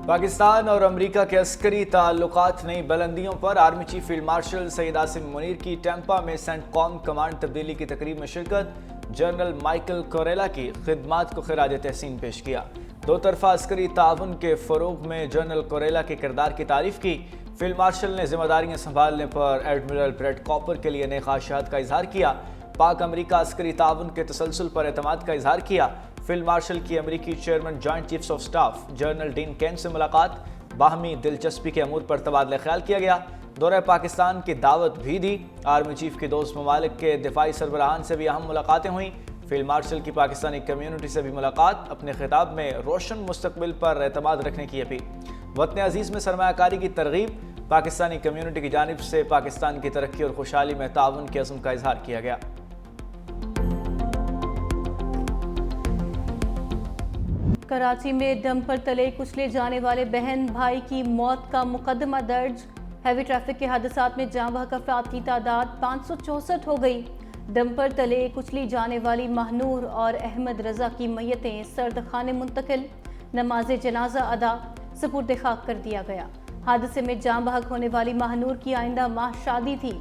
پاکستان اور امریکہ کے عسکری تعلقات نئی بلندیوں پر۔ Army chief field marshal Syed Asim Munir کی ٹیمپا میں سینٹ کام کمانڈ تبدیلی کی تقریب میں شرکت۔ جنرل مائیکل کوریلا کی خدمات کو خراج تحسین پیش کیا۔ دو طرفہ عسکری تعاون کے فروغ میں جنرل کوریلا کے کردار کی تعریف کی۔ فیلڈ مارشل نے ذمہ داریاں سنبھالنے پر ایڈمرل بریٹ کاپر کے لیے نئے خواہشات کا اظہار کیا۔ پاک امریکہ عسکری تعاون کے تسلسل پر اعتماد کا اظہار کیا۔ فیلڈ مارشل کی امریکی chairman joint chiefs of staff general Dan Caine سے ملاقات۔ باہمی دلچسپی کے امور پر تبادلہ خیال کیا گیا۔ دورہ پاکستان کی دعوت بھی دی۔ آرمی چیف کی دوست ممالک کے دفاعی سربراہان سے بھی اہم ملاقاتیں ہوئیں۔ فیلڈ مارشل کی پاکستانی کمیونٹی سے بھی ملاقات۔ اپنے خطاب میں روشن مستقبل پر اعتماد رکھنے کی اپیل۔ وطن عزیز میں سرمایہ کاری کی ترغیب۔ پاکستانی کمیونٹی کی جانب سے پاکستان کی ترقی اور خوشحالی میں تعاون کے عزم کا اظہار کیا گیا۔ کراچی میں ڈمپر تلے کچلے جانے والے بہن بھائی کی موت کا مقدمہ درج۔ ہیوی ٹریفک کے حادثات میں جاں بحق افراد کی تعداد 564 ہو گئی۔ ڈمپر تلے کچلی جانے والی ماہنور اور احمد رضا کی میتیں سرد خانے منتقل۔ نماز جنازہ ادا، سپرد خاک کر دیا گیا۔ حادثے میں جاں بحق ہونے والی ماہنور کی آئندہ ماہ شادی تھی۔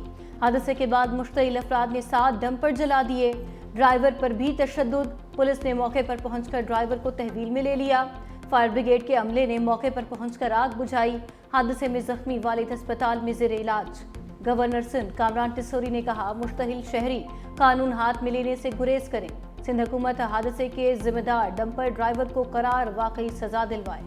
حادثے کے بعد مشتعل افراد نے 7 ڈمپر جلا دیے۔ ڈرائیور پر بھی تشدد۔ پولیس نے موقع پر پہنچ کر ڈرائیور کو تحویل میں لے لیا۔ فائر بریگیڈ کے عملے نے موقع پر پہنچ کر آگ بجھائی۔ حادثے میں زخمی والد ہسپتال میں زیر علاج۔ گورنر سندھ کامران ٹسوری نے کہا مشتعل شہری قانون ہاتھ میں لینے سے گریز کریں۔ سندھ حکومت حادثے کے ذمہ دار ڈمپر ڈرائیور کو قرار واقعی سزا دلوائے۔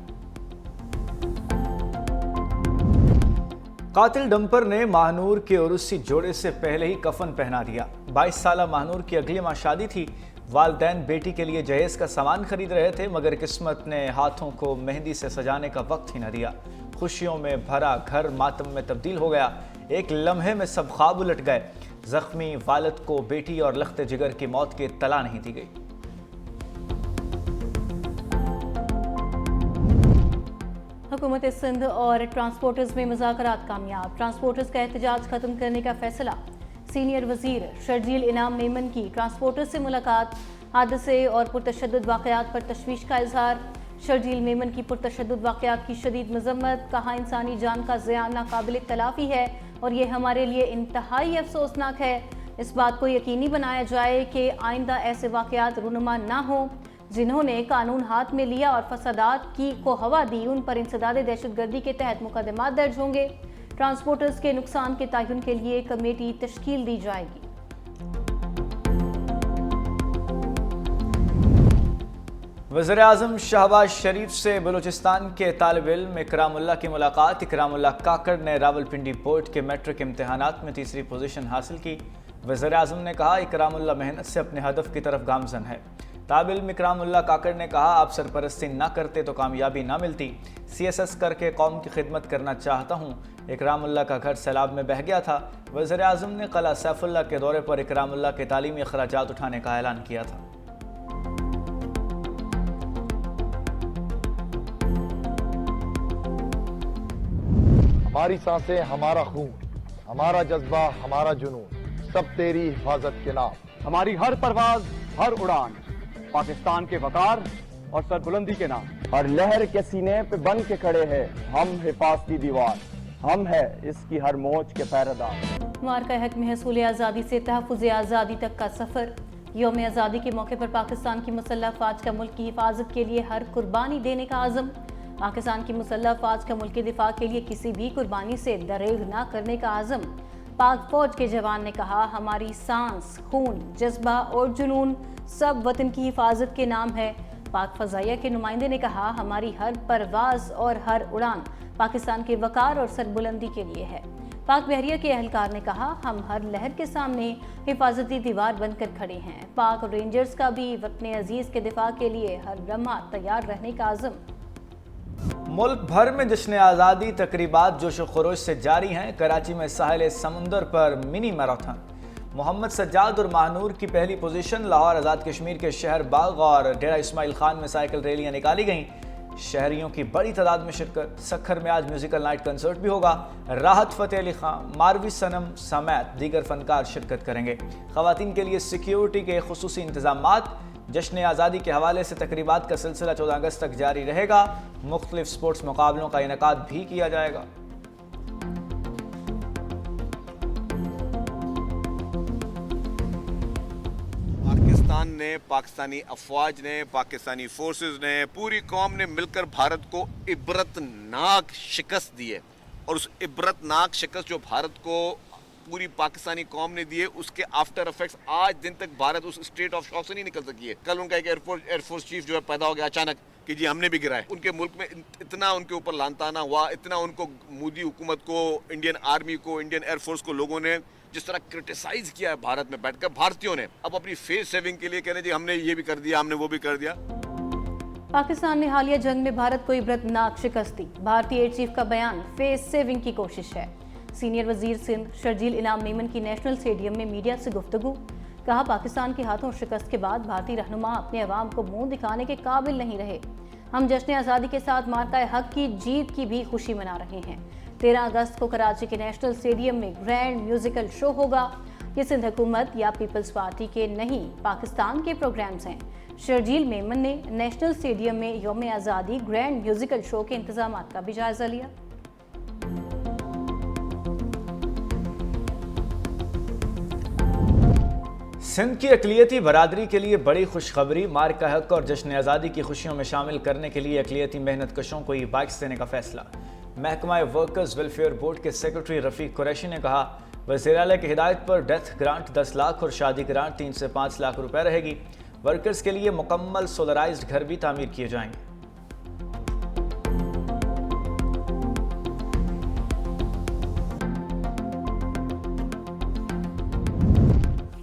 قاتل ڈمپر نے ماہنور کے عروسی جوڑے سے پہلے ہی کفن پہنا دیا۔ 22 سالہ ماہنور کی اگلے ماہ شادی تھی۔ والدین بیٹی کے لیے جہیز کا سامان خرید رہے تھے مگر قسمت نے ہاتھوں کو مہندی سے سجانے کا وقت ہی نہ دیا۔ خوشیوں میں بھرا گھر ماتم میں تبدیل ہو گیا۔ ایک لمحے میں سب خواب الٹ گئے۔ زخمی والد کو بیٹی اور لخت جگر کی موت کی اطلاع نہیں دی گئی۔ حکومت سندھ اور ٹرانسپورٹرز میں مذاکرات کامیاب۔ ٹرانسپورٹرز کا احتجاج ختم کرنے کا فیصلہ۔ سینئر وزیر شرجیل انعام میمن کی ٹرانسپورٹرز سے ملاقات۔ حادثے اور پرتشدد واقعات پر تشویش کا اظہار۔ شرجیل میمن کی پرتشدد واقعات کی شدید مذمت۔ کہا انسانی جان کا ضیاع ناقابل تلافی ہے اور یہ ہمارے لیے انتہائی افسوسناک ہے۔ اس بات کو یقینی بنایا جائے کہ آئندہ ایسے واقعات رونما نہ ہوں۔ جنہوں نے قانون ہاتھ میں لیا اور فسادات کو ہوا دی ان پر انسداد دہشت گردی کے تحت مقدمات درج ہوں گے۔ ٹرانسپورٹرز کے نقصان کے تعین کے لیے کمیٹی تشکیل دی جائے گی۔ وزیر اعظم شہباز شریف سے بلوچستان کے طالب علم اکرام اللہ کی ملاقات۔ اکرام اللہ کاکڑ نے راولپنڈی بورڈ کے میٹرک امتحانات میں تیسری پوزیشن حاصل کی۔ وزیر اعظم نے کہا اکرام اللہ محنت سے اپنے ہدف کی طرف گامزن ہے۔ طالب علم اکرام اللہ کاکڑ نے کہا آپ سرپرستی نہ کرتے تو کامیابی نہ ملتی۔ CSS کر کے قوم کی خدمت کرنا چاہتا ہوں۔ اکرام اللہ کا گھر سیلاب میں بہہ گیا تھا۔ وزیر اعظم نے قلعہ سیف اللہ کے دورے پر اکرام اللہ کے تعلیمی اخراجات اٹھانے کا اعلان کیا تھا۔ ہماری سانسیں، ہمارا خون، ہمارا جذبہ، ہمارا جنون، سب تیری حفاظت کے نام۔ ہماری ہر پرواز، ہر اڑان پاکستان کے وقار اور سربلندی کے نام۔ ہر لہر کے سینے پہ بن کے کھڑے ہیں ہم حفاظتی دیوار، ہم ہے اس کی ہر موج کے پہرہ دار۔ معرکہ حق میں حصول آزادی سے تحفظ آزادی تک کا سفر۔ یوم آزادی کے موقع پر پاکستان کی مسلح افواج کا ملک کی حفاظت کے لیے ہر قربانی دینے کا عزم۔ پاکستان کی مسلح افواج کا ملک کے دفاع کے لیے کسی بھی قربانی سے دریغ نہ کرنے کا عزم۔ پاک فوج کے جوان نے کہا ہماری سانس، خون، جذبہ اور جنون سب وطن کی حفاظت کے نام ہے۔ پاک فضائیہ کے نمائندے نے کہا ہماری ہر پرواز اور ہر اڑان پاکستان کے وقار اور سربلندی کے لیے ہے۔ پاک بحریہ کے اہلکار نے کہا ہم ہر لہر کے سامنے حفاظتی دیوار بن کر کھڑے ہیں۔ پاک رینجرز کا بھی وطن عزیز کے دفاع کے لیے ہر لمحہ تیار رہنے کا عزم۔ ملک بھر میں جشن آزادی تقریبات جوش و خروش سے جاری ہیں۔ کراچی میں ساحل سمندر پر منی میراتھن۔ محمد سجاد اور ماہنور کی پہلی پوزیشن۔ لاہور آزاد کشمیر کے شہر باغ اور ڈیرہ اسماعیل خان میں سائیکل ریلیاں نکالی گئیں۔ شہریوں کی بڑی تعداد میں شرکت۔ سکھر میں آج میوزیکل نائٹ کنسرٹ بھی ہوگا۔ راحت فتح علی خان، ماروی صنم سمیت دیگر فنکار شرکت کریں گے۔ خواتین کے لیے سیکیورٹی کے خصوصی انتظامات۔ جشن آزادی کے حوالے سے تقریبات کا سلسلہ 14 اگست تک جاری رہے گا۔ مختلف سپورٹس مقابلوں کا انعقاد بھی کیا جائے گا۔ پاکستان نے، پاکستانی افواج نے، پاکستانی فورسز نے، پوری قوم نے مل کر بھارت کو عبرتناک شکست دی ہے، اور اس عبرتناک شکست جو بھارت کو پوری پاکستانی قوم نے دی ہے، اس کے آفٹر افیکٹس آج دن تک بھارت اس اسٹیٹ آف شاک سے نہیں نکل سکی ہے۔ کل ان کا ایک ایئر فورس چیف جو ہے پیدا ہو گیا اچانک کہ جی ہم نے بھی گرائے۔ ان کے ملک میں اتنا ان کے اوپر لعن طعنہ ہوا، اتنا ان کو مودی حکومت کو، انڈین آرمی کو، انڈین ایئر فورس کو لوگوں نے جس طرح کرٹیسائز کیا ہے بھارت میں بیٹھ کر، بھارتیوں نے اب اپنی فیس سیونگ کے لیے کہہ رہے جی ہم نے یہ بھی کر دیا، ہم نے وہ بھی کر دیا۔ پاکستان نے حالیہ جنگ میں بھارت کو عبرتناک شکست دی۔ بھارتی ایئر چیف کا بیان فیس سیونگ کی کوشش ہے۔ سینئر وزیر سندھ شرجیل انعام میمن کی نیشنل اسٹیڈیم میں میڈیا سے گفتگو، کہا پاکستان کے ہاتھوں شکست کے بعد بھارتی رہنما اپنے عوام کو منہ دکھانے کے قابل نہیں رہے۔ ہم جشن آزادی کے ساتھ مارکہ حق کی جیت کی بھی خوشی منا رہے ہیں۔ 13 اگست کو کراچی کے نیشنل اسٹیڈیم میں گرینڈ میوزیکل شو ہوگا۔ یہ سندھ حکومت یا پیپلز پارٹی کے نہیں، پاکستان کے پروگرامز ہیں۔ شرجیل میمن نے نیشنل اسٹیڈیم میں یوم آزادی گرینڈ میوزیکل شو کے انتظامات کا بھی جائزہ لیا۔ سندھ کی اقلیتی برادری کے لیے بڑی خوشخبری، مارکہ حق اور جشن آزادی کی خوشیوں میں شامل کرنے کے لیے اقلیتی محنت کشوں کو ای بائکس دینے کا فیصلہ۔ محکمہ ورکرز ویلفیئر بورڈ کے سیکرٹری رفیق قریشی نے کہا وزیر اعلیٰ کی ہدایت پر ڈیتھ گرانٹ 10 لاکھ اور شادی گرانٹ 3 سے 5 لاکھ روپے رہے گی۔ ورکرز کے لیے مکمل سولرائزڈ گھر بھی تعمیر کیے جائیں گے۔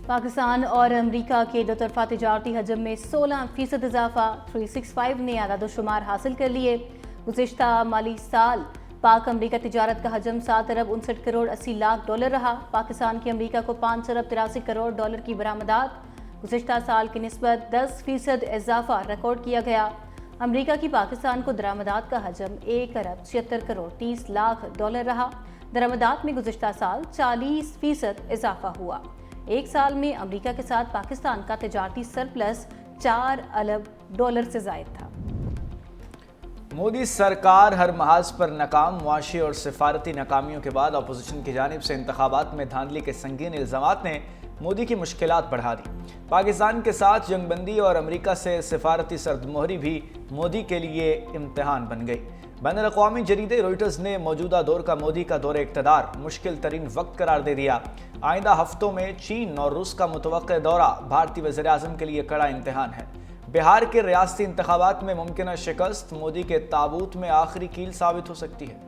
پاکستان اور امریکہ کے دو طرفہ تجارتی حجم میں 16% اضافہ، 365 نے اعداد و شمار حاصل کر لیے۔ گزشتہ مالی سال پاک امریکہ تجارت کا حجم 7 ارب 59 کروڑ 80 لاکھ ڈالر رہا۔ پاکستان کی امریکہ کو 5 ارب 83 کروڑ ڈالر کی برآمدات، گزشتہ سال کی نسبت 10% اضافہ ریکارڈ کیا گیا۔ امریکہ کی پاکستان کو درآمدات کا حجم 1 ارب 76 کروڑ 30 لاکھ ڈالر رہا۔ درآمدات میں گزشتہ سال 40% اضافہ ہوا۔ ایک سال میں امریکہ کے ساتھ پاکستان کا تجارتی سرپلس 4 ارب ڈالر سے زائد تھا۔ مودی سرکار ہر محاذ پر ناکام، معاشی اور سفارتی ناکامیوں کے بعد اپوزیشن کی جانب سے انتخابات میں دھاندلی کے سنگین الزامات نے مودی کی مشکلات بڑھا دی۔ پاکستان کے ساتھ جنگ بندی اور امریکہ سے سفارتی سرد مہری بھی مودی کے لیے امتحان بن گئی۔ بین الاقوامی جریدے روئٹرز نے موجودہ دور کا مودی کا دور اقتدار مشکل ترین وقت قرار دے دیا۔ آئندہ ہفتوں میں چین اور روس کا متوقع دورہ بھارتی وزیر اعظم کے لیے کڑا امتحان ہے۔ بہار کے ریاستی انتخابات میں ممکنہ شکست مودی کے تابوت میں آخری کیل ثابت ہو سکتی ہے۔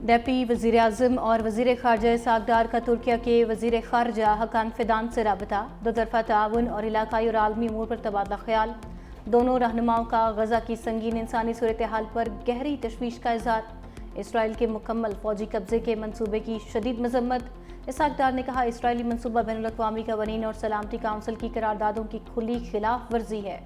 ڈیپٹی وزیر اعظم اور وزیر خارجہ اسحاق ڈار کا ترکیہ کے وزیر خارجہ حکان فیدان سے رابطہ، دو طرفہ تعاون اور علاقائی اور عالمی امور پر تبادلہ خیال۔ دونوں رہنماؤں کا غزہ کی سنگین انسانی صورتحال پر گہری تشویش کا اظہار۔ اسرائیل کے مکمل فوجی قبضے کے منصوبے کی شدید مذمت۔ اسحاق ڈار نے کہا اسرائیلی منصوبہ بین الاقوامی قوانین اور سلامتی کونسل کی قراردادوں کی کھلی خلاف ورزی ہے۔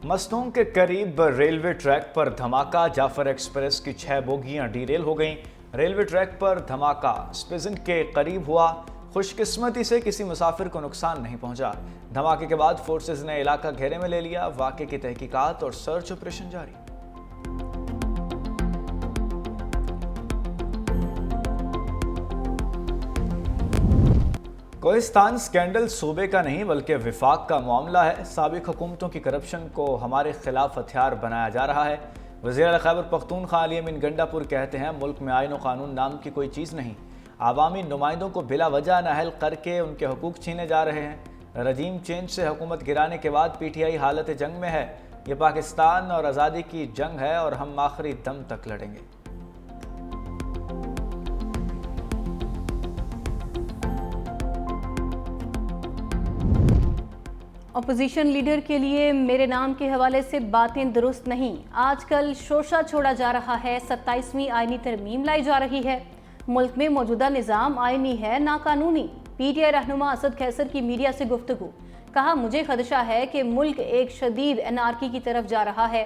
مستونگ کے قریب ریلوے ٹریک پر دھماکہ، جعفر ایکسپریس کی 6 بوگیاں ڈی ریل ہو گئیں۔ ریلوے ٹریک پر دھماکہ اسپیزن کے قریب ہوا، خوش قسمتی سے کسی مسافر کو نقصان نہیں پہنچا۔ دھماکے کے بعد فورسز نے علاقہ گھیرے میں لے لیا، واقعے کی تحقیقات اور سرچ آپریشن جاری۔ کوہستان سکینڈل صوبے کا نہیں بلکہ وفاق کا معاملہ ہے۔ سابق حکومتوں کی کرپشن کو ہمارے خلاف ہتھیار بنایا جا رہا ہے۔ وزیر اعلیٰ خیبر پختونخوا علی امین گنڈا پور کہتے ہیں ملک میں آئین و قانون نام کی کوئی چیز نہیں، عوامی نمائندوں کو بلا وجہ نااہل کر کے ان کے حقوق چھینے جا رہے ہیں۔ رجیم چینج سے حکومت گرانے کے بعد پی ٹی آئی حالت جنگ میں ہے۔ یہ پاکستان اور آزادی کی جنگ ہے اور ہم آخری دم تک لڑیں گے۔ اپوزیشن لیڈر کے لیے میرے نام کے حوالے سے باتیں درست نہیں۔ آج کل شوشہ چھوڑا جا رہا ہے، 27ویں آئینی ترمیم لائی جا رہی ہے۔ ملک میں موجودہ نظام آئینی ہے، نا قانونی۔ پی ٹی آئی رہنما اسد قیصر کی میڈیا سے گفتگو، کہا مجھے خدشہ ہے کہ ملک ایک شدید انارکی کی طرف جا رہا ہے۔